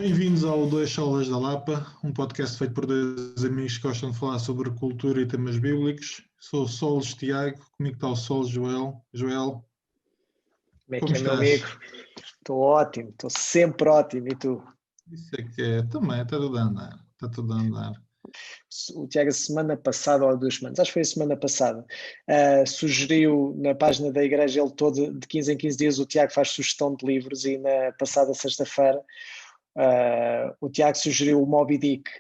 Bem-vindos ao Dois Solas da Lapa, um podcast feito por dois amigos que gostam de falar sobre cultura e temas bíblicos. Sou o Solos Tiago, comigo está o Solos Joel. Joel, Como é como que é, meu amigo? estás? Estou ótimo, estou sempre ótimo. E tu? Isso é que é, também, está tudo a andar, está tudo a andar. O Tiago, a semana passada, ou há 2 semanas, acho que foi a semana passada, sugeriu na página da igreja, ele todo, de 15 em 15 dias, o Tiago faz sugestão de livros e na passada sexta-feira o Tiago sugeriu o Moby Dick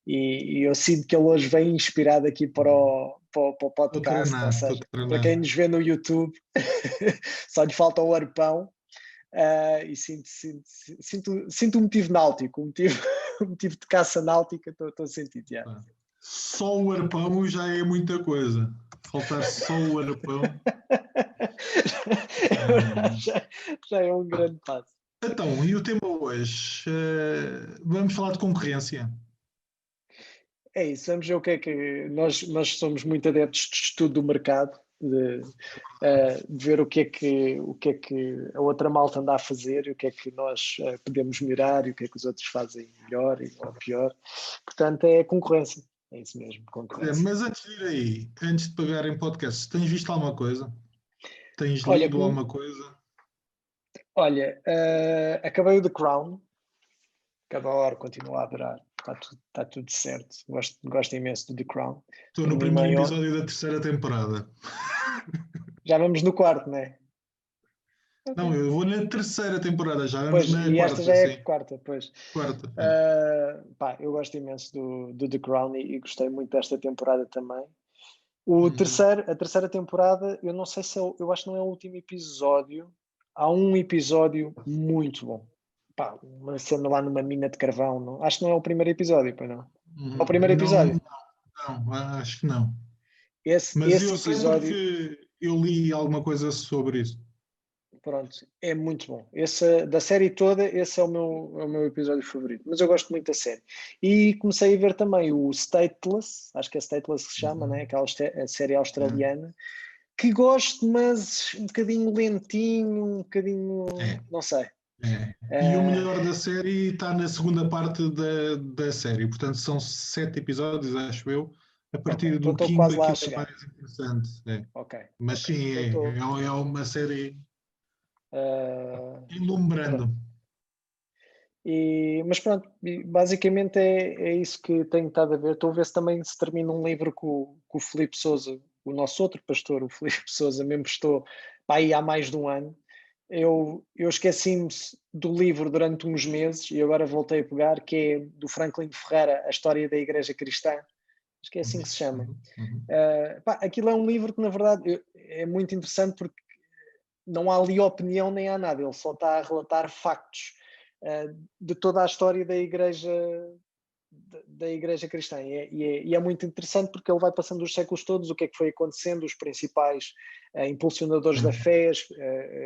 e eu sinto que ele hoje vem inspirado aqui para o podcast, ou Estou seja, a para treinar. quem nos vê no YouTube, só lhe falta o arpão. E sinto um motivo náutico, um motivo de caça náutica, estou a sentir, Tiago. Só o arpão já é muita coisa. Faltar só o arpão. já é um grande passo. Então, e o tema hoje? Vamos falar de concorrência. É isso, vamos ver o que é que nós somos muito adeptos de estudo do mercado, de ver o que é que a outra malta anda a fazer e o que é que nós podemos melhorar e o que é que os outros fazem melhor ou pior. Portanto, é concorrência. É isso mesmo, concorrência. Mas antes de ir aí, antes de pagar em podcast, tens visto alguma coisa? Tens Olha, lido alguma coisa? acabei o The Crown, que adoro, continuo a adorar, está tudo certo. Gosto imenso do The Crown. Estou no primeiro Terminei episódio da terceira temporada. Já vamos no quarto, não é? Não, eu vou na terceira temporada, já vamos Pois, na e esta quarta, já é sim. a quarta, pois. Quarta. Eu gosto imenso do The Crown e gostei muito desta temporada também. A terceira temporada, eu não sei se eu acho que não é o último episódio. Há um episódio muito bom. Uma cena lá numa mina de carvão. Não? Acho que não é o primeiro episódio, pois não? É o primeiro episódio. Não, acho que não. Esse Mas eu sei episódio, porque eu li alguma coisa sobre isso. pronto, é muito bom. Da série toda, esse é o meu episódio favorito. Mas eu gosto muito da série. E comecei a ver também o Stateless, acho que é Stateless que se chama, né? Aquela a série australiana, que gosto, mas um bocadinho lentinho, um bocadinho. Não sei. E o melhor da série está na segunda parte da série. Portanto, são 7 episódios, acho eu. A partir Então do estou quinto quase lá a aquilo é chegar. mais interessante. Mas Ok. sim, Então é uma série estou. ilumbrando. Mas pronto, basicamente é isso que tenho estado a ver. Estou a ver se também se termina um livro com o Filipe Sousa, o nosso outro pastor, o Filipe Sousa, me emprestou aí há mais de um ano. Eu esqueci-me do livro durante uns meses e agora voltei a pegar, que é do Franklin Ferreira, A História da Igreja Cristã. Acho que é assim que se chama. Aquilo é um livro que, na verdade, é muito interessante porque não há ali opinião nem há nada, ele só está a relatar factos de toda a história da igreja cristã e é muito interessante porque ele vai passando os séculos todos, o que é que foi acontecendo, os principais impulsionadores da fé,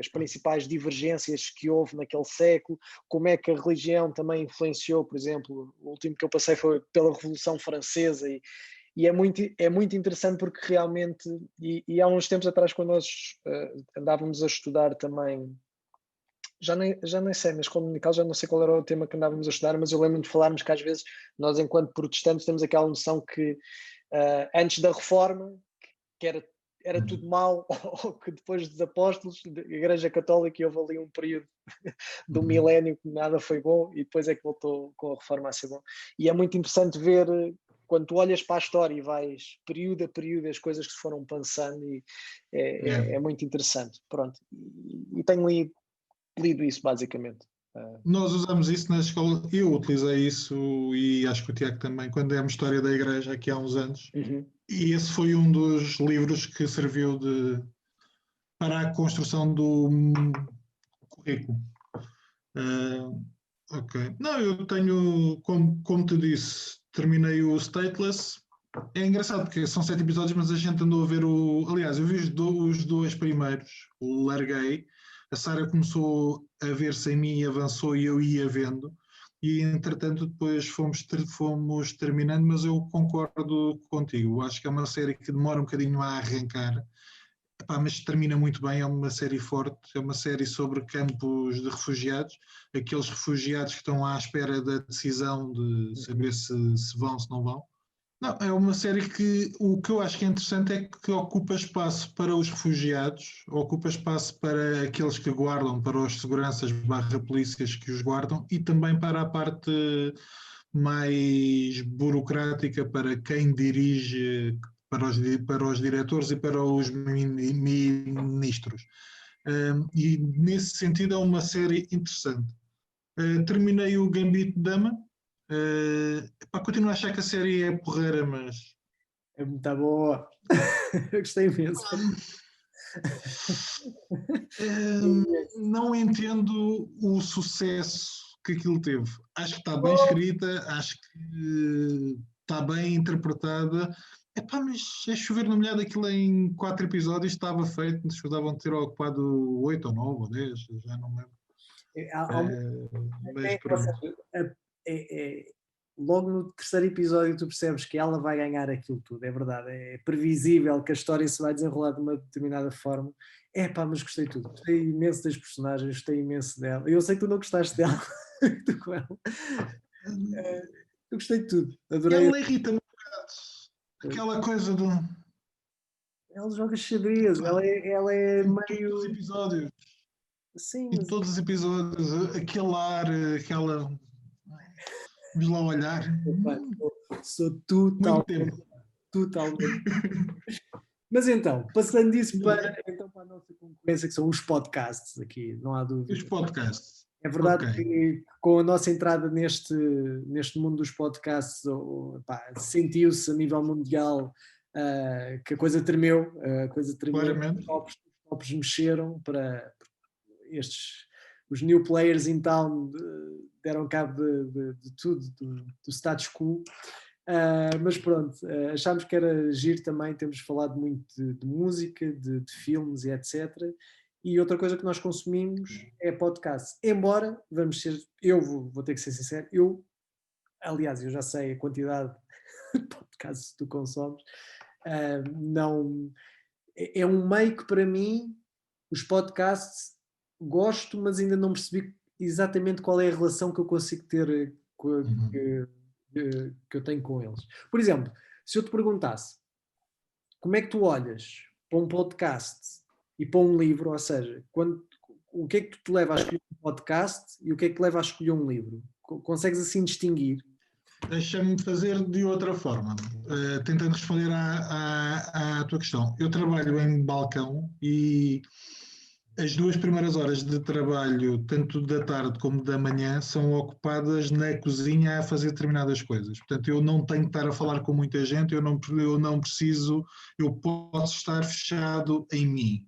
as principais divergências que houve naquele século, como é que a religião também influenciou, por exemplo, o último que eu passei foi pela Revolução Francesa e é muito interessante porque realmente, e há uns tempos atrás quando nós andávamos a estudar também, já nem sei, mas comunicar, já não sei qual era o tema que andávamos a estudar, mas eu lembro de falarmos que às vezes nós enquanto protestantes temos aquela noção que antes da reforma, que era tudo mau, ou que depois dos apóstolos, da Igreja Católica, houve ali um período do milénio que nada foi bom e depois é que voltou com a reforma a ser bom. E é muito interessante ver quando tu olhas para a história e vais período a período as coisas que se foram pensando e é muito interessante. Pronto. E tenho lido isso basicamente. Nós usamos isso na escola, eu utilizei isso e acho que o Tiago também, quando demos História da Igreja aqui há uns anos. E esse foi um dos livros que serviu para a construção do currículo. Ok. Não, eu tenho, como te disse, terminei o Stateless. É engraçado porque são 7 episódios, mas a gente andou a ver o. Aliás, eu vi os dois primeiros, o larguei. A Sara começou a ver sem mim e avançou e eu ia vendo. E entretanto, depois fomos terminando, mas eu concordo contigo. Acho que é uma série que demora um bocadinho a arrancar. epá, mas termina muito bem, é uma série forte, é uma série sobre campos de refugiados, aqueles refugiados que estão à espera da decisão de saber se vão, se não vão. Não, é uma série que o que eu acho que é interessante é que ocupa espaço para os refugiados, ocupa espaço para aqueles que guardam, para os seguranças barra polícias que os guardam e também para a parte mais burocrática, para quem dirige, para os diretores e para os ministros. E nesse sentido é uma série interessante. Terminei o Gambito de Dama. Continuo a achar que a série é porreira, mas É muito boa. Eu gostei imenso. não entendo o sucesso que aquilo teve. Acho que está bem escrita, acho que está bem interpretada. Mas é chover no molhado, aquilo em 4 episódios estava feito, escusavam de ter ocupado 8 ou 9 ou 10, já não me lembro. Mas pronto. Logo no terceiro episódio tu percebes que ela vai ganhar aquilo tudo, é verdade, é previsível que a história se vai desenrolar de uma determinada forma. Mas gostei de tudo, gostei imenso das personagens, gostei imenso dela. Eu sei que tu não gostaste dela, tu com ela. Eu gostei de tudo, adorei. Ela irrita-me um bocado, aquela coisa do... Ela joga xadrez, ela é em meio... todos os episódios. Sim, Em mas... todos os episódios, aquele ar, aquela... Vamos lá olhar. Sou Muito tempo. totalmente. Mas então, passando disso para a nossa concorrência, que são os podcasts aqui, não há dúvida. Os podcasts. É verdade Okay. que com a nossa entrada neste mundo dos podcasts, sentiu-se a nível mundial que a coisa tremeu, Claramente. Os tops mexeram para os new players in town deram cabo de tudo, do status quo. Mas pronto, achámos que era giro também, temos falado muito de música, de filmes e etc. E outra coisa que nós consumimos é podcast. Embora, eu vou ter que ser sincero, aliás, eu já sei a quantidade de podcasts que tu consomes, não, é um meio que para mim, os podcasts gosto, mas ainda não percebi exatamente qual é a relação que eu consigo ter que eu tenho com eles. Por exemplo, se eu te perguntasse como é que tu olhas para um podcast e para um livro, ou seja, o que é que te leva a escolher um podcast e o que é que te leva a escolher um livro? Consegues assim distinguir? Deixa-me fazer de outra forma, tentando responder à tua questão. Eu trabalho em balcão e as 2 primeiras horas de trabalho, tanto da tarde como da manhã, são ocupadas na cozinha a fazer determinadas coisas. Portanto, eu não tenho que estar a falar com muita gente, eu não preciso, eu posso estar fechado em mim.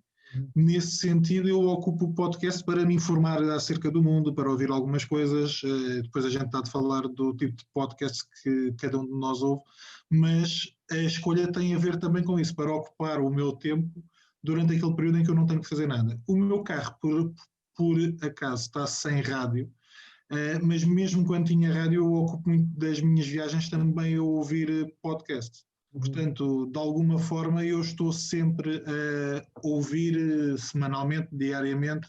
Nesse sentido, eu ocupo o podcast para me informar acerca do mundo, para ouvir algumas coisas. Depois a gente está a falar do tipo de podcast que cada um de nós ouve, mas a escolha tem a ver também com isso, para ocupar o meu tempo durante aquele período em que eu não tenho que fazer nada. O meu carro, por acaso, está sem rádio, mas mesmo quando tinha rádio, eu ocupo muito das minhas viagens também a ouvir podcast. Portanto, de alguma forma, eu estou sempre a ouvir semanalmente, diariamente,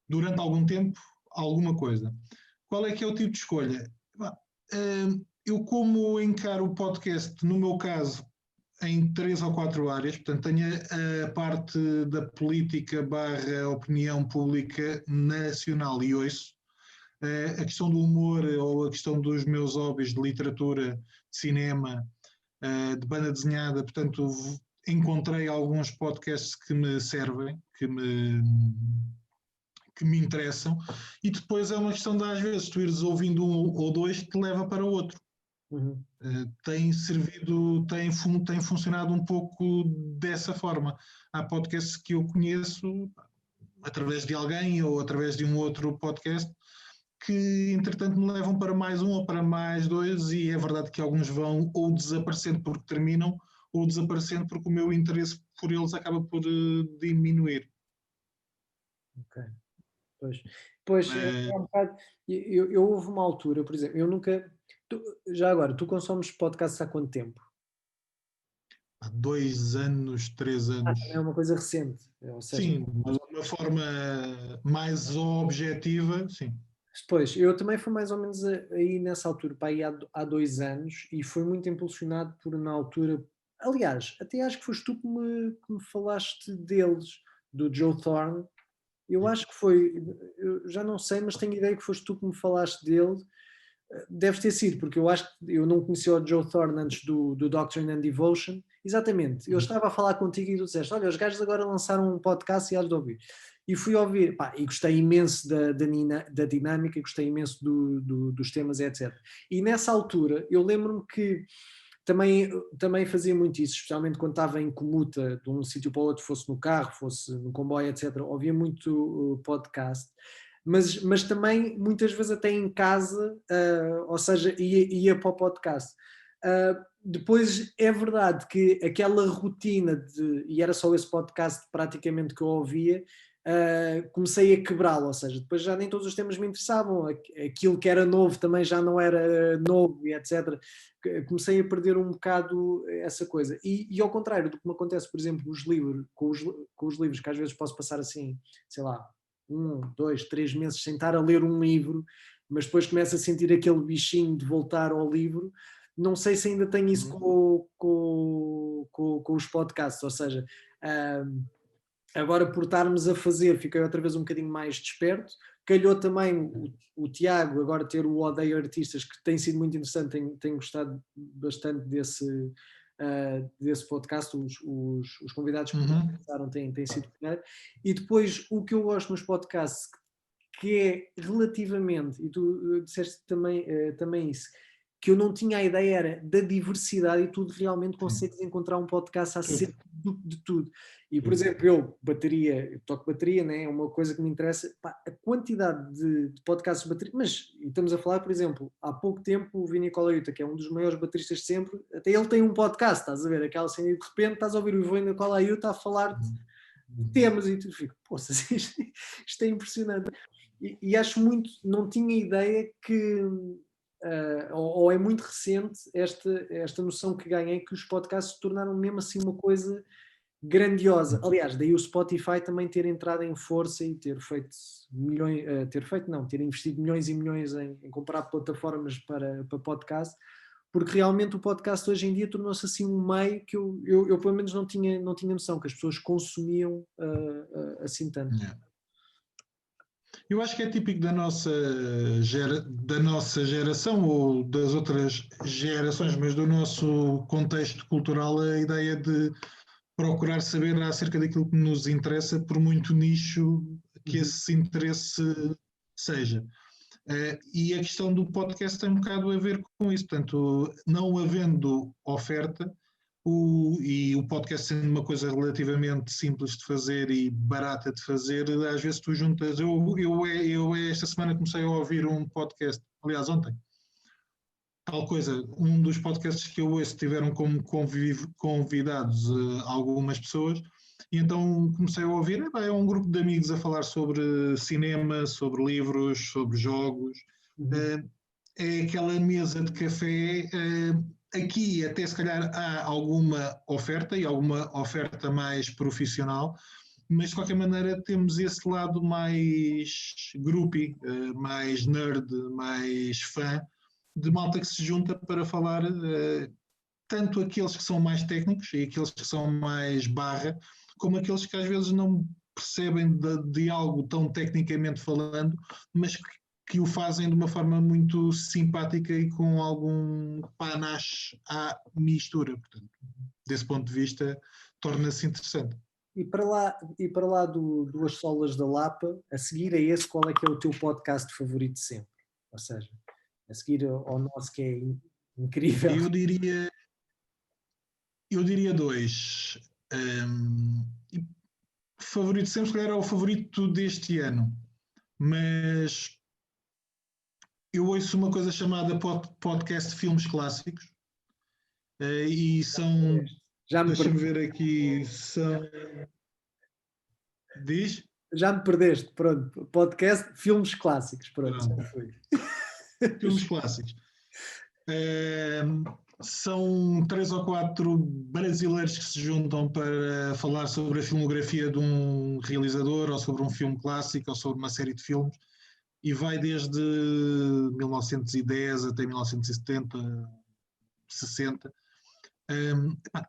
durante algum tempo, alguma coisa. Qual é que é o tipo de escolha? Eu como encaro o podcast, no meu caso, em 3 ou 4 áreas, portanto tenho a parte da política barra opinião pública nacional e ouço, a questão do humor ou a questão dos meus hobbies de literatura, de cinema, de banda desenhada, portanto encontrei alguns podcasts que me servem, que me interessam, e depois é uma questão de às vezes tu ires ouvindo um ou dois que te leva para o outro. Tem funcionado um pouco dessa forma. Há podcasts que eu conheço através de alguém ou através de um outro podcast que entretanto me levam para mais um ou para mais dois, e é verdade que alguns vão ou desaparecendo porque terminam ou desaparecendo porque o meu interesse por eles acaba por diminuir. Ok. Pois é um bocado. Eu houve uma altura, por exemplo, eu nunca. Já agora, tu consomes podcasts há quanto tempo? há 2 anos, 3 anos. É uma coisa recente, ou seja, Sim, mas de uma forma mais objetiva, sim. pois, eu também fui mais ou menos aí nessa altura, para aí há 2 anos, e foi muito impulsionado por, na altura, aliás, até acho que foste tu que me falaste deles, do Joe Thorne. Eu acho que foi, eu já não sei, mas tenho ideia que foste tu que me falaste dele. Deve ter sido, porque eu acho que eu não conhecia o Joe Thorne antes do Doctrine and Devotion. Exatamente, eu estava a falar contigo e tu disseste: olha, os gajos agora lançaram um podcast e has de ouvir. E fui ouvir, pá, e gostei imenso da dinâmica, gostei imenso dos temas, etc. E nessa altura, eu lembro-me que também fazia muito isso, especialmente quando estava em comuta de um sítio para o outro, fosse no carro, fosse no comboio, etc. Ouvia muito podcast, mas também muitas vezes até em casa, ou seja, ia para o podcast. Depois é verdade que aquela rotina e era só esse podcast praticamente que eu ouvia, comecei a quebrá-lo, ou seja, depois já nem todos os temas me interessavam, aquilo que era novo também já não era novo e etc. Comecei a perder um bocado essa coisa. E ao contrário do que me acontece, por exemplo, com os livros, que às vezes posso passar assim, sei lá, 1, 2, 3 meses sem estar a ler um livro, mas depois começo a sentir aquele bichinho de voltar ao livro. Não sei se ainda tenho isso com os podcasts, ou seja, agora por estarmos a fazer, fiquei outra vez um bocadinho mais desperto. Calhou também o Tiago agora ter o Odeio Artistas, que tem sido muito interessante, tenho gostado bastante desse podcast, os convidados que passaram têm sido porreiro. E depois o que eu gosto nos podcasts, que é relativamente, e tu disseste também isso, que eu não tinha a ideia era da diversidade, e tu realmente consegues encontrar um podcast acerca de tudo. E, por exemplo, eu toco bateria, né? É uma coisa que me interessa, pá, a quantidade de podcasts de bateria, mas estamos a falar, por exemplo, há pouco tempo o Vini Colaiuta, que é um dos maiores bateristas de sempre, até ele tem um podcast, estás a ver, aquela cena, e de repente estás a ouvir o Vini Colaiuta a falar de temas, e tu fica, poxa, isto é impressionante. E acho muito, não tinha ideia que ou é muito recente esta noção que ganhei, que os podcasts se tornaram mesmo assim uma coisa grandiosa. Aliás, daí o Spotify também ter entrado em força e ter feito milhões, ter investido milhões e milhões em comprar plataformas para podcast, porque realmente o podcast hoje em dia tornou-se assim um meio que eu pelo menos não tinha noção que as pessoas consumiam assim tanto. Yeah. Eu acho que é típico da nossa geração ou das outras gerações, mas do nosso contexto cultural, a ideia de procurar saber acerca daquilo que nos interessa, por muito nicho que esse interesse seja. E a questão do podcast tem um bocado a ver com isso. Portanto, não havendo oferta, e o podcast sendo uma coisa relativamente simples de fazer e barata de fazer, às vezes tu juntas. Eu esta semana comecei a ouvir um podcast, aliás, ontem, tal coisa, um dos podcasts que eu ouço tiveram como convidados algumas pessoas, e então comecei a ouvir, é um grupo de amigos a falar sobre cinema, sobre livros, sobre jogos. É aquela mesa de café. Aqui até se calhar há alguma oferta e alguma oferta mais profissional, mas de qualquer maneira temos esse lado mais groupie, mais nerd, mais fã, de malta que se junta para falar, tanto aqueles que são mais técnicos e aqueles que são mais barra, como aqueles que às vezes não percebem de algo tão tecnicamente falando, mas que o fazem de uma forma muito simpática e com algum panache à mistura. Portanto, desse ponto de vista, torna-se interessante. E para lá do Solas da Lapa, a seguir a esse, qual é que é o teu podcast favorito sempre? Ou seja, a seguir ao nosso, que é incrível. Eu diria dois. Favorito sempre, se calhar, é o favorito deste ano, mas eu ouço uma coisa chamada podcast Filmes Clássicos, e são, Já me deixa-me perdeste. ver aqui, são, diz? Já me perdeste, pronto. Podcast Filmes Clássicos, pronto. Filmes Clássicos. São 3 ou 4 brasileiros que se juntam para falar sobre a filmografia de um realizador, ou sobre um filme clássico, ou sobre uma série de filmes, e vai desde 1910 até 1970, 60.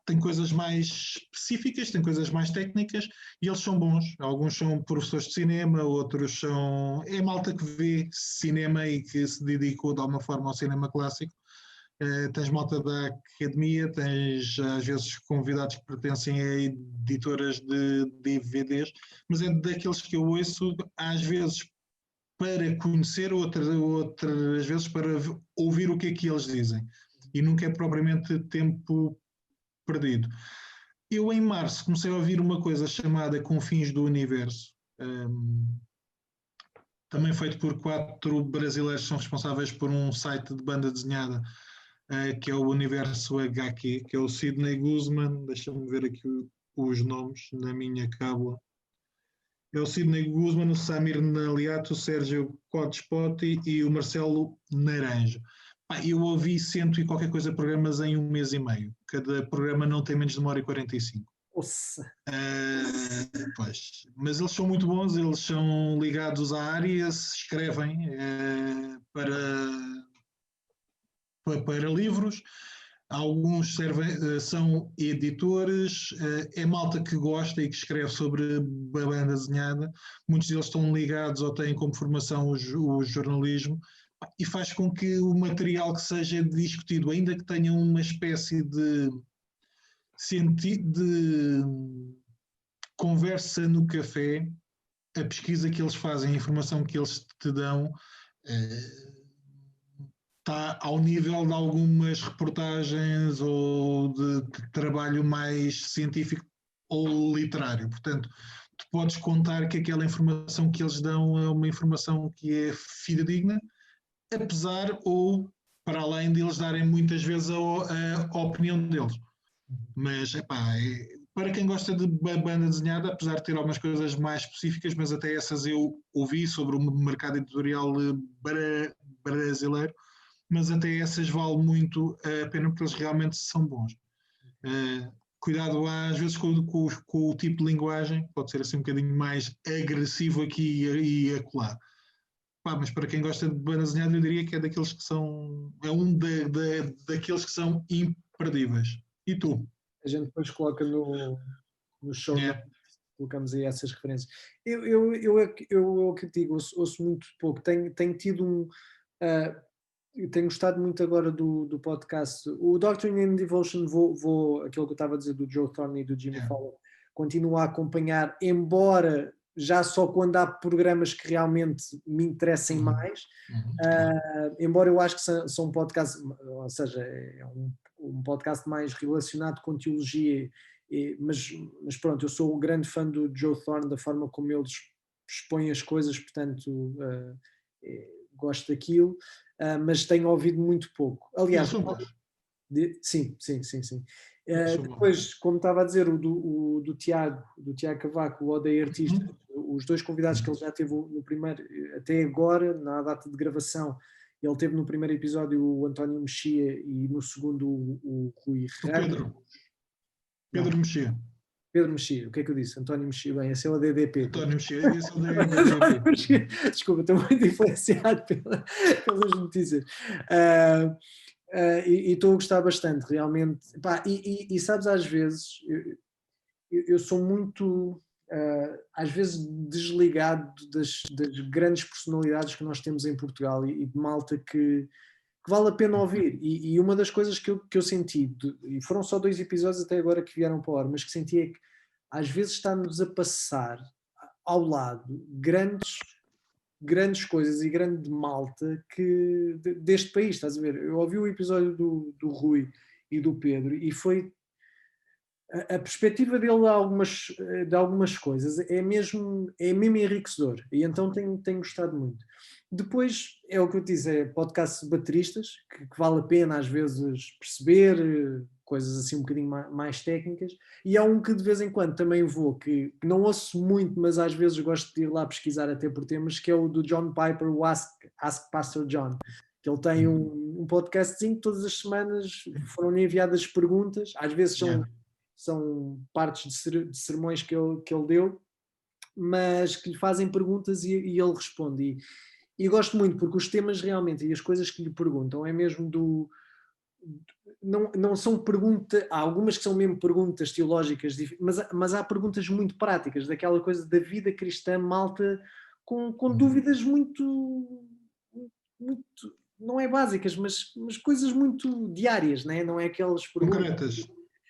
Tem coisas mais específicas, tem coisas mais técnicas, e eles são bons. Alguns são professores de cinema, outros são... É malta que vê cinema e que se dedicou de alguma forma ao cinema clássico. Tens malta da academia, tens às vezes convidados que pertencem a editoras de DVDs, mas é daqueles que eu ouço às vezes para conhecer, outras vezes para ouvir o que é que eles dizem. E nunca é propriamente tempo perdido. Eu em março comecei a ouvir uma coisa chamada Confins do Universo, também feito por 4 brasileiros que são responsáveis por um site de banda desenhada, que é o Universo HQ, que é o Sidney Guzman, deixa-me ver aqui os nomes na minha cábula. É o Sidney Guzman, o Samir Naliato, o Sérgio Codespoti e o Marcelo Naranjo. Eu ouvi 100 e qualquer coisa programas em 1 mês e meio. Cada programa não tem menos de 1h45. Pois. Mas eles são muito bons, eles são ligados à área, escrevem para livros, alguns são editores, é malta que gosta e que escreve sobre a banda desenhada, muitos deles estão ligados ou têm como formação o jornalismo, e faz com que o material que seja discutido, ainda que tenha uma espécie de sentido de conversa no café, a pesquisa que eles fazem, a informação que eles te dão, está ao nível de algumas reportagens ou de trabalho mais científico ou literário. Portanto, tu podes contar que aquela informação que eles dão é uma informação que é fidedigna, apesar ou para além de eles darem muitas vezes a opinião deles. Mas, para quem gosta de banda desenhada, apesar de ter algumas coisas mais específicas, mas até essas eu ouvi sobre o mercado editorial brasileiro, mas até essas vale muito a pena porque eles realmente são bons. Cuidado às vezes com o tipo de linguagem, pode ser assim um bocadinho mais agressivo aqui e acolá. Mas para quem gosta de banda desenhada, eu diria que é daqueles que são, daqueles que são imperdíveis. E tu? A gente depois coloca no show, colocamos aí essas referências. Eu que digo, ouço muito pouco, tenho tido eu tenho gostado muito agora do podcast. O Doctrine and Devotion, aquilo que eu estava a dizer do Joe Thorne e do Jimmy Fallon, continuo a acompanhar, embora já só quando há programas que realmente me interessem mais, embora eu acho que são um podcast, ou seja, é um podcast mais relacionado com teologia, mas pronto, eu sou um grande fã do Joe Thorne, da forma como eles expõem as coisas, portanto gosto daquilo, mas tenho ouvido muito pouco. Aliás, sim. Depois, como estava a dizer, o do Tiago Cavaco, o Odeio Artista, os 2 convidados que ele já teve no primeiro, até agora, na data de gravação, ele teve no primeiro episódio o António Mexia e no segundo o Rui Ramos. Pedro Mexia. Pedro Mexia, o que é que eu disse? António Mexia, bem, esse é o DDP. António Mexia, esse é o DDP. Desculpa, estou muito influenciado pelas notícias. E estou a gostar bastante, realmente. E sabes, às vezes, eu sou muito, às vezes, desligado das grandes personalidades que nós temos em Portugal e de malta que vale a pena ouvir. E uma das coisas que eu senti, e foram só 2 episódios até agora que vieram para a hora, mas que senti é que às vezes está-nos a passar ao lado grandes coisas e grande malta deste país, estás a ver? Eu ouvi o episódio do Rui e do Pedro e foi a perspectiva dele de algumas coisas é mesmo enriquecedor, e então tenho gostado muito. Depois é o que eu te disse, é podcasts bateristas que vale a pena às vezes perceber coisas assim um bocadinho mais técnicas, e há um que de vez em quando também vou, que não ouço muito, mas às vezes gosto de ir lá pesquisar até por temas, que é o do John Piper, o Ask Pastor John, que ele tem um podcastzinho que todas as semanas foram-lhe enviadas perguntas, às vezes são partes de sermões que ele deu, mas que lhe fazem perguntas e ele responde. E gosto muito, porque os temas realmente e as coisas que lhe perguntam é mesmo não são perguntas, há algumas que são mesmo perguntas teológicas, mas há perguntas muito práticas, daquela coisa da vida cristã, malta, com dúvidas muito, não é básicas, mas coisas muito diárias, não é aquelas perguntas concretas.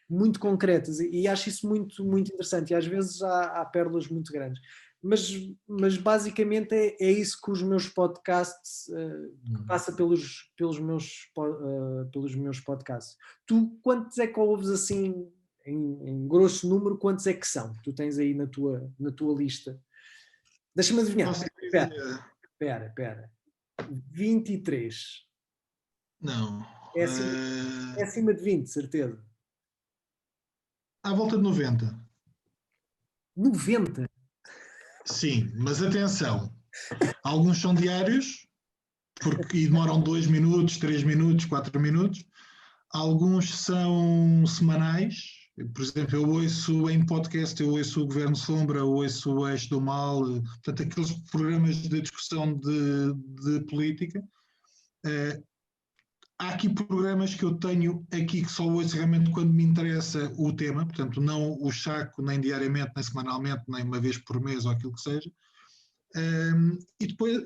Muito concretas, e acho isso muito, muito interessante, e às vezes há pérolas muito grandes. Mas basicamente é isso que os meus podcasts que passa pelos meus podcasts. Tu, quantos é que ouves assim, em grosso número, quantos é que são? Tu tens aí na tua lista. Deixa-me adivinhar. Espera. 23. Não. É acima de 20, certeza. À volta de 90. 90? Sim, mas atenção. Alguns são diários, e demoram 2 minutos, 3 minutos, 4 minutos. Alguns são semanais. Por exemplo, eu ouço em podcast, eu ouço o Governo Sombra, eu ouço o Eixo do Mal, portanto, aqueles programas de discussão de política. Há aqui programas que eu tenho aqui que só ouço realmente quando me interessa o tema, portanto, não o saco nem diariamente, nem semanalmente, nem uma vez por mês ou aquilo que seja. E depois,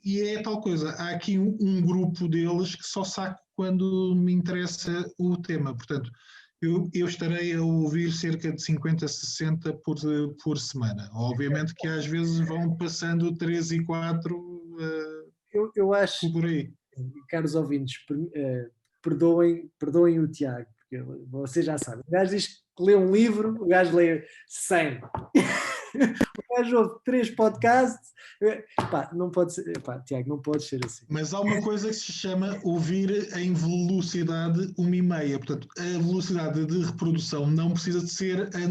e é tal coisa, há aqui um grupo deles que só saco quando me interessa o tema, portanto, eu estarei a ouvir cerca de 50, 60 por semana. Obviamente que às vezes vão passando 3 e 4 eu acho, por aí. Caros ouvintes, perdoem o Tiago, porque vocês já sabem. O gajo diz que lê um livro, o gajo lê 100. O gajo ouve 3 podcasts. Não pode ser, Tiago, não pode ser assim. Mas há uma coisa que se chama ouvir em velocidade 1,5. Portanto, a velocidade de reprodução não precisa de ser a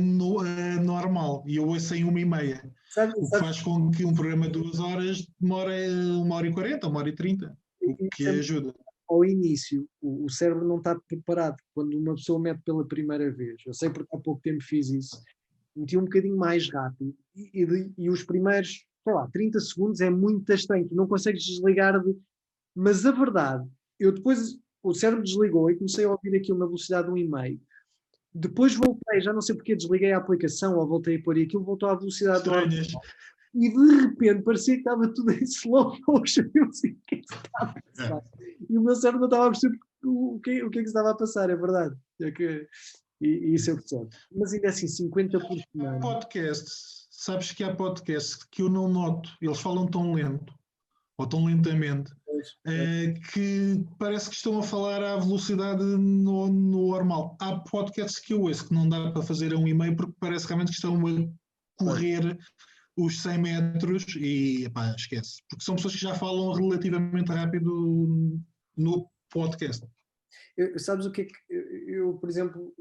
normal. E eu ouço em 1,5. O que faz com que um programa de 2 horas demore 1h40, 1h30. O que ajuda. Ao início, o cérebro não está preparado. Quando uma pessoa mete pela primeira vez, eu sei porque há pouco tempo fiz isso, meti um bocadinho mais rápido e os primeiros, 30 segundos é muito estranho, tu não consegues desligar mas a verdade, eu depois, o cérebro desligou e comecei a ouvir aquilo na velocidade 1,5. Depois voltei, já não sei porque desliguei a aplicação ou voltei a pôr e aquilo voltou à velocidade normal. E de repente parecia que estava tudo em slow motion. Eu assim, o que é que se está a passar? E o meu cérebro não estava a perceber o que é que se estava a passar, é verdade. E isso eu percebo. Mas ainda assim, 50 por semana. Sabes que há podcasts que eu não noto, eles falam tão lento, ou tão lentamente, que parece que estão a falar à velocidade no normal. Há podcasts que eu ouço que não dá para fazer a 1,5 porque parece realmente que estão a correr os 100 metros e esquece. Porque são pessoas que já falam relativamente rápido no podcast. Sabes o que é que eu, por exemplo,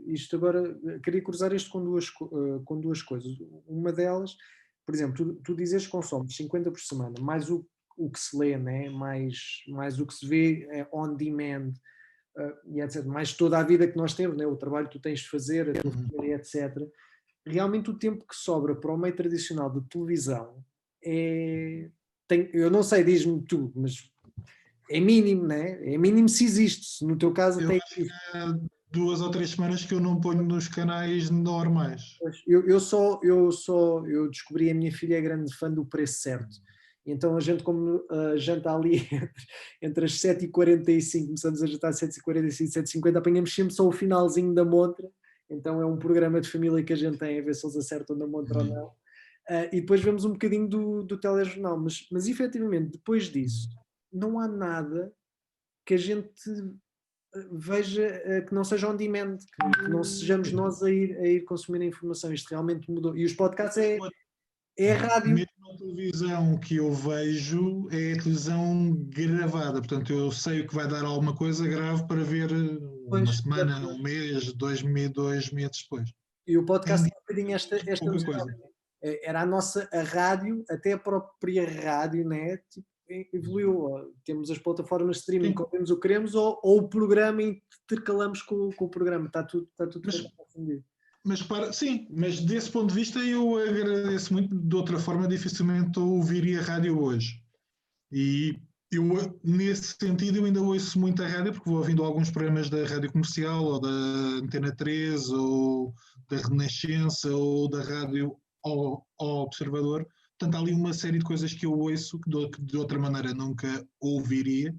isto agora, queria cruzar isto com duas coisas. Uma delas, por exemplo, tu dizes que consomes 50 por semana, mais o que se lê, né? mais o que se vê on demand, e etc. Mais toda a vida que nós temos, né? O trabalho que tu tens de fazer, a tua família, etc. Realmente o tempo que sobra para o meio tradicional de televisão eu não sei, diz-me tu, mas é mínimo, né? É mínimo se existe. Se no teu caso acho que há 2 ou 3 semanas que eu não ponho nos canais normais. Eu descobri, a minha filha é grande fã do Preço Certo. Então a gente, como janta ali entre as 7h45, começamos a jantar às 7h45, 7h50, apanhamos sempre só o finalzinho da montra. Então é um programa de família que a gente tem a ver se eles acertam na montra ou não. E depois vemos um bocadinho do telejornal. Mas efetivamente, depois disso, não há nada que a gente veja que não seja on demand, que não sejamos nós a ir consumir a informação. Isto realmente mudou. E os podcasts é a rádio. Mesmo a televisão que eu vejo é a televisão gravada, portanto eu sei o que vai dar alguma coisa grave para ver uma semana, um mês, 2 meses depois. E o podcast tem um bocadinho esta coisa. Era a rádio, até a própria rádio, né? evoluiu. Temos as plataformas de streaming, ouvimos o que queremos, ou o programa e intercalamos com o programa. Está tudo confundido. Mas sim, mas desse ponto de vista eu agradeço muito. De outra forma, dificilmente ouviria rádio hoje. E eu, nesse sentido, eu ainda ouço muito a rádio, porque vou ouvindo alguns programas da Rádio Comercial, ou da Antena 3, ou da Renascença, ou da Rádio ao Observador. Portanto, há ali uma série de coisas que eu ouço que de outra maneira nunca ouviria.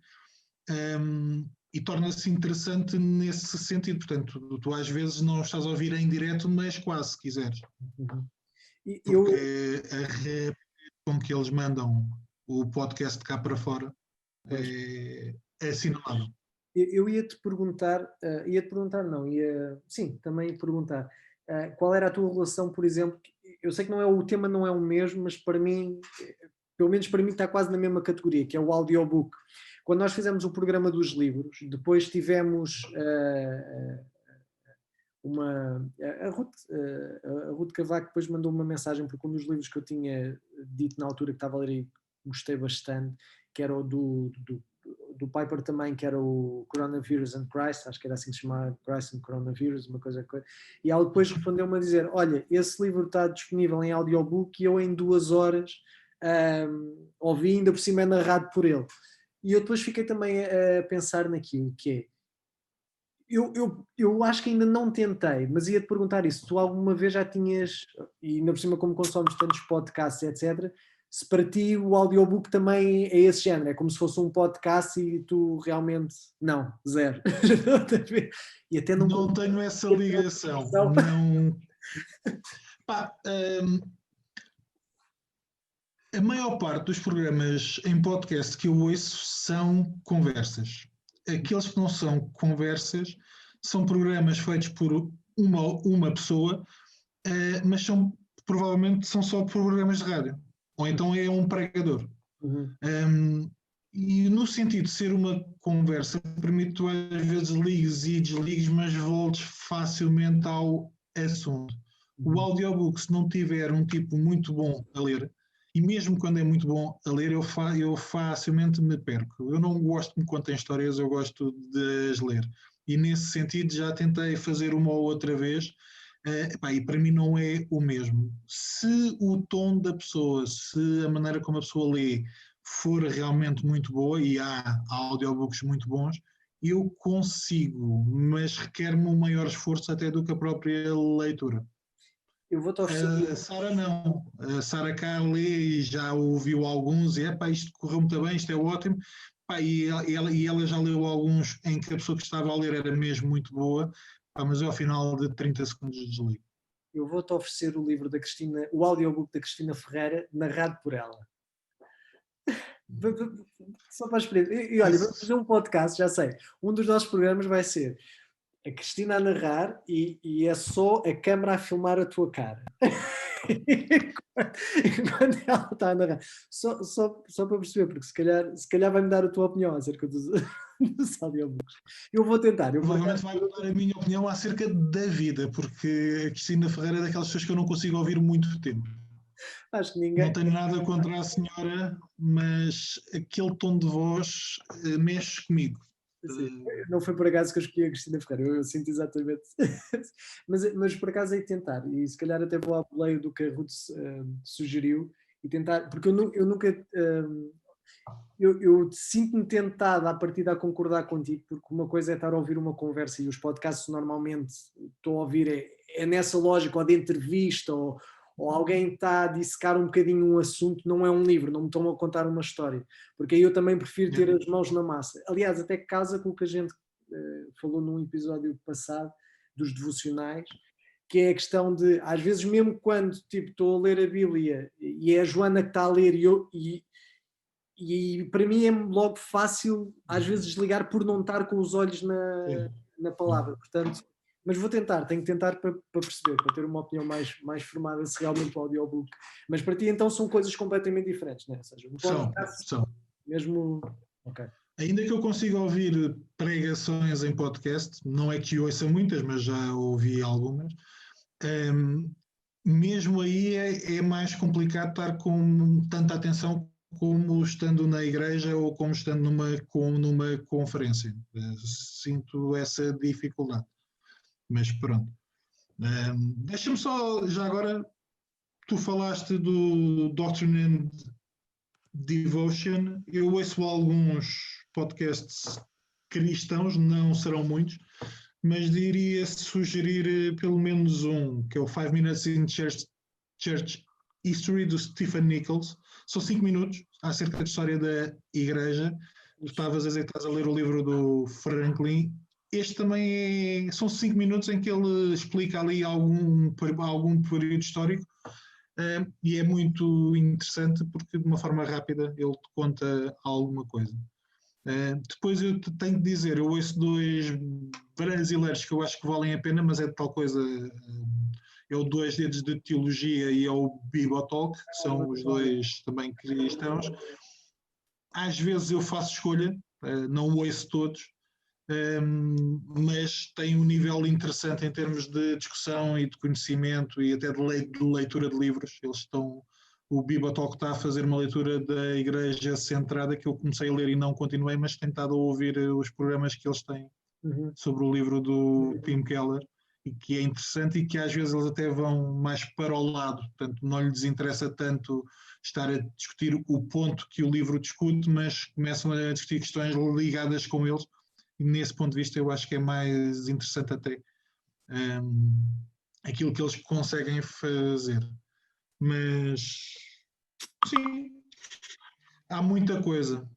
E torna-se interessante nesse sentido. Portanto, tu às vezes não estás a ouvir em direto, mas quase, se quiseres. Porque a rapidez com que eles mandam o podcast de cá para fora é assinalável. Eu ia-te perguntar, também perguntar, qual era a tua relação, por exemplo, eu sei que o tema não é o mesmo, mas para mim, pelo menos para mim está quase na mesma categoria, que é o audiobook. Quando nós fizemos o programa dos livros, depois tivemos a Ruth Cavaco depois mandou uma mensagem, porque um dos livros que eu tinha dito na altura que estava a ler e gostei bastante, que era o do Piper também, que era o Coronavirus and Christ, acho que era assim que se chamava, Christ and Coronavirus, uma coisa. E ela depois respondeu-me a dizer, olha, esse livro está disponível em audiobook e eu em 2 horas ouvi, ainda por cima é narrado por ele. E eu depois fiquei também a pensar naquilo, que é, eu acho que ainda não tentei, mas ia-te perguntar isso, tu alguma vez já tinhas, e ainda por cima como consomes tantos podcasts, etc., se para ti o audiobook também é esse género, é como se fosse um podcast e tu realmente, não, zero. E até não tenho essa ligação. Não. A maior parte dos programas em podcast que eu ouço são conversas. Aqueles que não são conversas são programas feitos por uma pessoa, mas provavelmente são só programas de rádio. Ou então é um pregador. E no sentido de ser uma conversa, permite tu às vezes ligues e desligues, mas voltes facilmente ao assunto. O audiobook, se não tiver um tipo muito bom a ler, e mesmo quando é muito bom a ler, eu facilmente me perco. Eu não gosto de me contar histórias, eu gosto de as ler. E nesse sentido já tentei fazer uma ou outra vez, e para mim não é o mesmo. Se o tom da pessoa, se a maneira como a pessoa lê for realmente muito boa, e há audiobooks muito bons, eu consigo, mas requer-me um maior esforço até do que a própria leitura. Eu vou-te oferecer. A Sara não. A Sara cá lê e já ouviu alguns e isto correu muito bem, isto é ótimo. E ela já leu alguns em que a pessoa que estava a ler era mesmo muito boa, mas eu ao final de 30 segundos desligo. Eu vou-te oferecer o livro da Cristina, o audiobook da Cristina Ferreira, narrado por ela. Só para experimentar. E olha, vamos fazer um podcast, já sei. Um dos nossos programas vai ser a Cristina a narrar e é só a câmara a filmar a tua cara. Enquanto ela está a narrar. Só para perceber, porque se calhar vai-me dar a tua opinião acerca dos audiobooks. Eu vou tentar. Provavelmente vai dar a minha opinião acerca da vida, porque a Cristina Ferreira é daquelas pessoas que eu não consigo ouvir muito tempo. Acho que ninguém... Não tenho nada contra a senhora, mas aquele tom de voz mexe comigo. Sim. Não foi por acaso que eu escolhi a Cristina Ferreira, eu sinto exatamente. mas por acaso é tentar, e se calhar até vou ao boleio do que a Ruth sugeriu, e tentar, porque eu nunca. Eu sinto-me tentado à partida a concordar contigo, porque uma coisa é estar a ouvir uma conversa, e os podcasts normalmente estou a ouvir é nessa lógica, ou de entrevista, ou alguém está a dissecar um bocadinho um assunto, não é um livro, não me estão a contar uma história, porque aí eu também prefiro ter as mãos na massa. Aliás, até casa com o que a gente falou num episódio passado dos devocionais, que é a questão de, às vezes mesmo quando estou a ler a Bíblia e é a Joana que está a ler e para mim é logo fácil às vezes desligar por não estar com os olhos na palavra, portanto. Mas vou tentar, tenho que tentar para perceber, para ter uma opinião mais formada se realmente o audiobook. Mas para ti então são coisas completamente diferentes, não é? Ou seja, são. Mesmo... Okay. Ainda que eu consiga ouvir pregações em podcast, não é que ouça muitas, mas já ouvi algumas, mesmo aí é mais complicado estar com tanta atenção como estando na igreja ou como estando numa conferência. Sinto essa dificuldade. Mas pronto. Deixa-me só, já agora, tu falaste do Doctrine and Devotion. Eu ouço alguns podcasts cristãos, não serão muitos, mas diria sugerir pelo menos um, que é o 5 Minutes in Church History, do Stephen Nichols. São 5 minutos acerca da história da igreja. Tu estavas a ler o livro do Franklin. Este também são 5 minutos em que ele explica ali algum período histórico, e é muito interessante porque de uma forma rápida ele te conta alguma coisa. Depois eu tenho que dizer, eu ouço 2 brasileiros que eu acho que valem a pena, mas é de tal coisa, é o 2 Dedos de Teologia e é o Bibotalk, que são os 2 também cristãos. Às vezes eu faço escolha, não ouço todos, mas tem um nível interessante em termos de discussão e de conhecimento e até de leitura de livros. O Bibotalk está a fazer uma leitura da Igreja Centrada que eu comecei a ler e não continuei, mas tenho estado a ouvir os programas que eles têm sobre o livro do Tim Keller, e que é interessante e que às vezes eles até vão mais para o lado, portanto não lhes interessa tanto estar a discutir o ponto que o livro discute, mas começam a discutir questões ligadas com eles, e nesse ponto de vista eu acho que é mais interessante até aquilo que eles conseguem fazer. Mas sim, há muita coisa.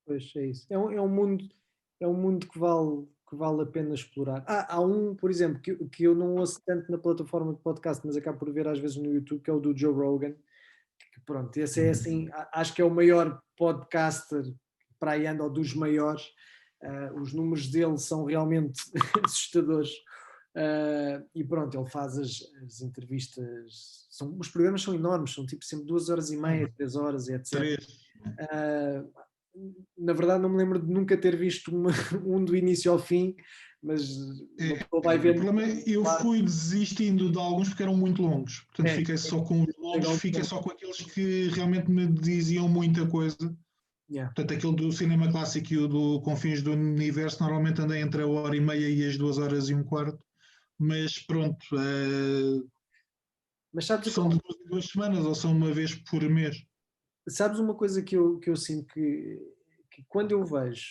Pois é isso. É um mundo que vale a pena explorar. Há um, por exemplo, que eu não ouço tanto na plataforma de podcast, mas acabo por ver às vezes no YouTube, que é o do Joe Rogan. Que, pronto, esse é assim, acho que é o maior podcaster para aí anda, ou dos maiores. Os números dele são realmente assustadores. E pronto, ele faz as entrevistas, os programas são enormes, são tipo sempre 2h30, 3 horas, etc. Na verdade não me lembro de nunca ter visto um do início ao fim, mas vai vendo. O problema é, eu fui desistindo de alguns porque eram muito longos, portanto fiquei só com os longos, fiquei só com aqueles que realmente me diziam muita coisa. Portanto, aquele do cinema clássico e o do Confins do Universo normalmente andei entre a 1h30 e as 2h15, mas pronto, mas sabes, são de 2 semanas ou são uma vez por mês. Sabes uma coisa que eu sinto que quando eu vejo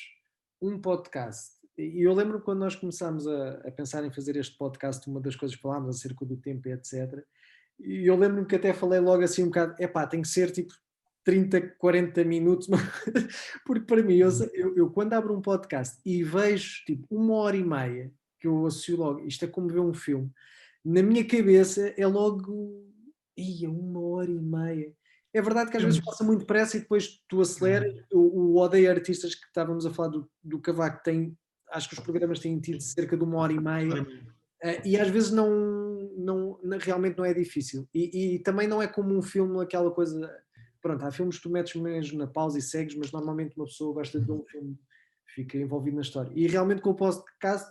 um podcast, e eu lembro quando nós começámos a pensar em fazer este podcast, uma das coisas que falámos acerca do tempo, etc. E eu lembro-me que até falei logo assim um bocado, tem que ser tipo 30, 40 minutos, porque para mim, eu quando abro um podcast e vejo tipo 1h30, que eu associo logo, isto é como ver um filme, na minha cabeça é logo, 1h30. É verdade que às vezes passa muito depressa e depois tu aceleras. O Odeio Artistas, que estávamos a falar do Cavaco, acho que os programas têm tido cerca de 1h30, e às vezes realmente não é difícil. E também não é como um filme, aquela coisa. Pronto, há filmes que tu metes mesmo na pausa e segues, mas normalmente uma pessoa gosta de ver um filme, fica envolvido na história. E realmente com o podcast,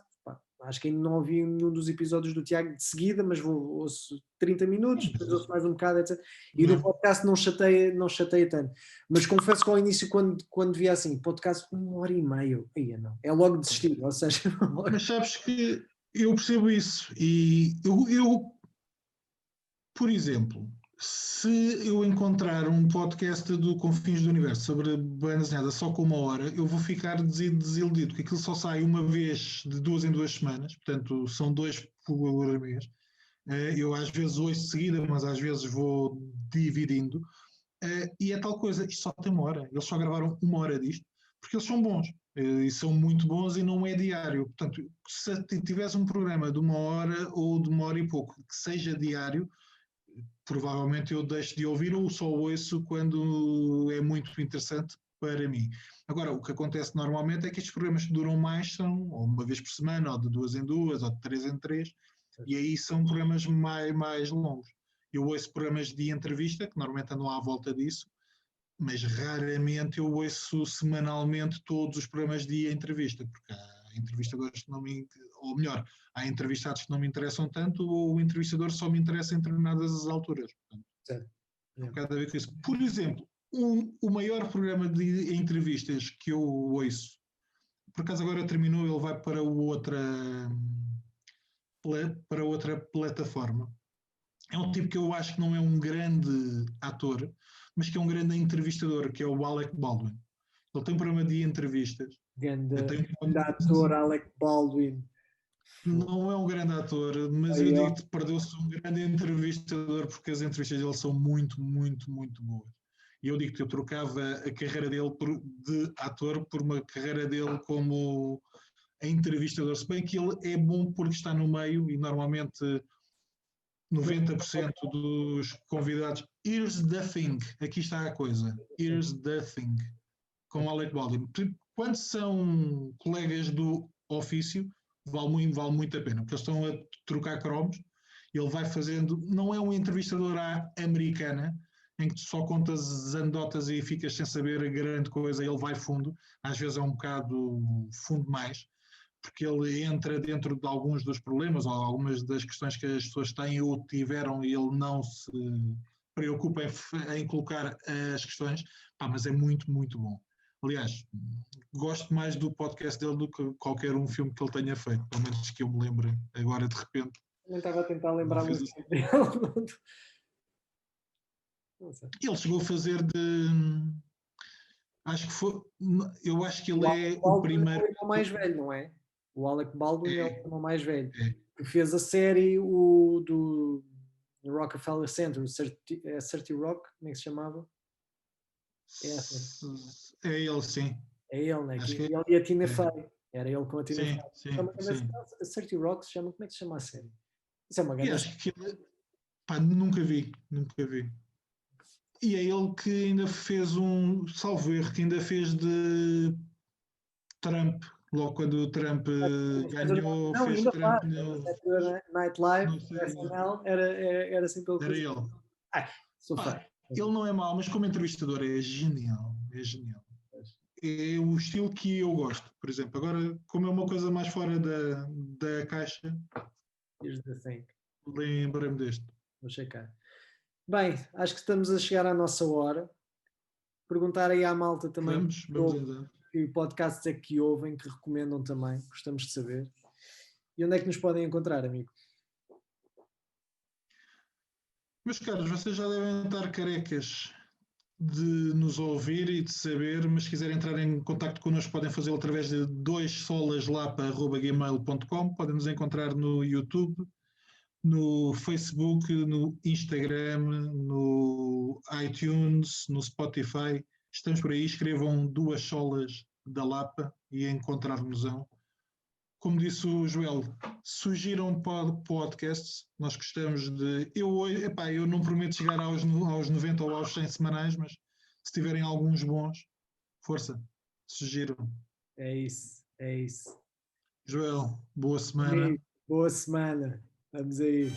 acho que ainda não ouvi nenhum dos episódios do Tiago de seguida, mas ouço 30 minutos, depois ouço mais um bocado, etc. E no podcast não chateia tanto. Mas confesso que ao início, quando via assim, podcast 1h30, não. É logo desistir, ou seja... Mas sabes que eu percebo isso. E eu por exemplo, se eu encontrar um podcast do Confins do Universo sobre banda desenhada só com 1 hora, eu vou ficar desiludido, porque aquilo só sai uma vez de 2 em 2 semanas, portanto são 2 por mês. Eu às vezes ouço de seguida, mas às vezes vou dividindo. E é tal coisa, isto só tem 1 hora. Eles só gravaram 1 hora disto, porque eles são bons. E são muito bons e não é diário. Portanto, se tivesse um programa de 1 hora ou de 1 hora e pouco que seja diário, provavelmente eu deixo de ouvir ou só ouço quando é muito interessante para mim. Agora, o que acontece normalmente é que estes programas que duram mais são ou uma vez por semana, ou de 2 em 2, ou de 3 em 3, e aí são programas mais longos. Eu ouço programas de entrevista, que normalmente andam à volta disso, mas raramente eu ouço semanalmente todos os programas de entrevista, porque há entrevistadores que não me... Ou melhor, há entrevistados que não me interessam tanto, ou o entrevistador só me interessa em determinadas alturas. Certo. Um bocado a ver com isso. Por exemplo, o maior programa de entrevistas que eu ouço, por acaso agora terminou, ele vai para outra plataforma. É um tipo que eu acho que não é um grande ator, mas que é um grande entrevistador, que é o Alec Baldwin. Ele tem um programa de entrevistas. Grande ator Alec Baldwin. Não é um grande ator, mas eu digo que perdeu-se um grande entrevistador, porque as entrevistas dele são muito, muito, muito boas. E eu digo que eu trocava a carreira dele de ator por uma carreira dele como entrevistador, se bem que ele é bom porque está no meio e normalmente 90% dos convidados. Here's the thing, aqui está a coisa. Here's the thing, com Alec Baldwin. Quando são colegas do ofício, vale muito a pena, porque eles estão a trocar cromos. Ele vai fazendo, não é um entrevistador à americana, em que tu só contas anedotas e ficas sem saber a grande coisa, ele vai fundo, às vezes é um bocado fundo mais, porque ele entra dentro de alguns dos problemas ou algumas das questões que as pessoas têm ou tiveram e ele não se preocupa em colocar as questões, mas é muito, muito bom. Aliás, gosto mais do podcast dele do que qualquer um filme que ele tenha feito, pelo menos que eu me lembre agora de repente. Também estava a tentar lembrar muito dele. Ele chegou a fazer de... Acho que foi... Eu acho que ele é o primeiro... É o mais velho, não é? O Alec Baldwin é o irmão mais velho. É. Que fez a série do Rockefeller Center, 30 Rock, como é que se chamava? É ele, sim. É ele, né? Acho que Ele e a Tina Fey. Era ele com a Tina Fey. Sim. A 30 Rock se chama, como é que se chama a série? Isso é uma grande. Acho que ele... nunca vi. E é ele que ainda fez salvo erro, que ainda fez de Trump, logo quando o Trump ganhou, não, fez ainda Trump faz. Night Live, SNL, era sempre ele. Era ele. Sou fã. Ele não é mau, mas como entrevistador é genial. É o estilo que eu gosto, por exemplo. Agora, como é uma coisa mais fora da caixa, lembrei-me deste. Vou checar. Bem, acho que estamos a chegar à nossa hora. Perguntar aí à malta também Vamos que podcasts é que ouvem, que recomendam também, gostamos de saber. E onde é que nos podem encontrar, amigo? Meus caros, vocês já devem estar carecas de nos ouvir e de saber, mas se quiserem entrar em contacto connosco podem fazê-lo através de 2solaslapa@gmail.com. Podem nos encontrar no YouTube, no Facebook, no Instagram, no iTunes, no Spotify. Estamos por aí, escrevam 2 solas da Lapa e encontrar-nos-ão. Como disse o Joel, sugiram podcasts, nós gostamos de... Eu não prometo chegar aos 90 ou aos 100 semanais, mas se tiverem alguns bons, força, sugiram. É isso. Joel, boa semana. Boa semana. Vamos aí.